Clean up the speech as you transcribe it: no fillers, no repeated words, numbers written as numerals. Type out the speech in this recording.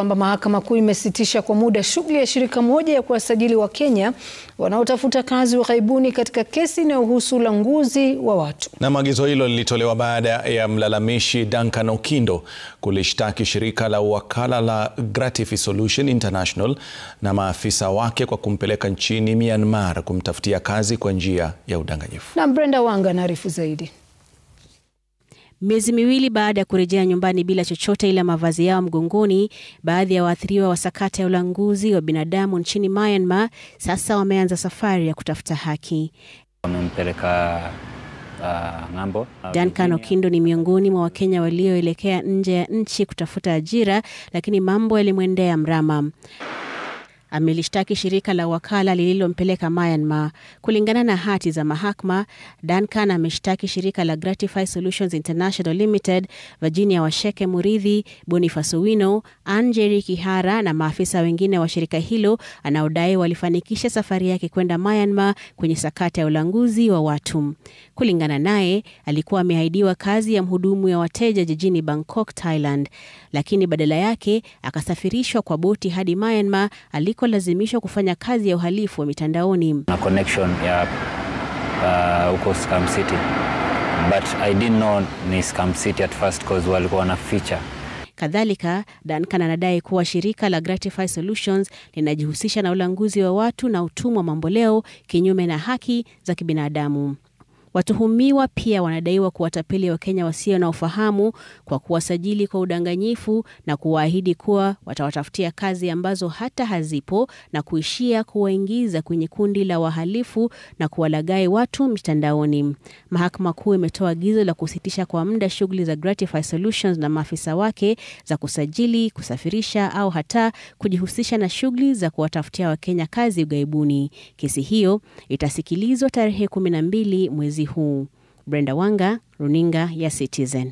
Kwamba mahakama kuu imesitisha kwa muda shughuli ya shirika moja ya kuwasajili Wakenya wanaotafuta kazi ughaibuni katika kesi inayohusu ulanguzi wa watu. Na agizo hilo lilitolewa baada ya mlalamishi Duncan Okindo kulishtaki shirika la wakala la Gratify Solution International na maafisa wake kwa kumpeleka nchini Myanmar kumtafutia kazi kwa njia ya udanganyifu. Na Brenda Wanga anaarifu zaidi. Miezi miwili baada ya kurejea nyumbani bila chochote ila mavazi yao mgongoni, baadhi ya waathiriwa wa sakata ya ulanguzi wa binadamu nchini Myanmar sasa wameanza safari ya kutafuta haki. Wamempeleka ng'ambo. Duncan Okindo ni miongoni mwa Wakenya walioelekea nje ya nchi kutafuta ajira, lakini mambo yalimwendea mrama. Amelishtaki shirika la wakala lililompeleka Myanmar. Kulingana na hati za mahakama, Duncan ameshtaki shirika la Gratify Solutions International Limited, Virginia Washeke Murithi, Boniface Owino, Anjeri Kihara na maafisa wengine wa shirika hilo anaodai walifanikisha safari yake kwenda Myanmar kwenye sakata ya ulanguzi wa watu. Kulingana naye, alikuwa ameahidiwa kazi ya mhudumu ya wateja jijini Bangkok, Thailand, lakini badala yake akasafirishwa kwa boti hadi Myanmar lazimishwa kufanya kazi ya uhalifu wa mitandaoni. Na connection ya huko Scam City, but I didn't know ni Scam City at first because walikuwa na feature. Kadhalika, Duncan anadai kuwa shirika la Gratify Solutions linajihusisha na ulanguzi wa watu na utumwa mamboleo kinyume na haki za kibinadamu. Watuhumiwa pia wanadaiwa kuwatapeli Wakenya wasio na ufahamu kwa kuwasajili kwa udanganyifu na kuwaahidi kuwa watawatafutia kazi ambazo hata hazipo na kuishia kuwaingiza kwenye kundi la wahalifu na kuwalaghai watu mitandaoni. Mahakama Kuu imetoa agizo la kusitisha kwa muda shughuli za Gratify Solutions na maafisa wake za kusajili, kusafirisha au hata kujihusisha na shughuli za kuwatafutia Wakenya kazi ughaibuni. Kesi hiyo itasikilizwa tarehe 12 mwezi huu. Brenda Wanga, Runinga ya Citizen.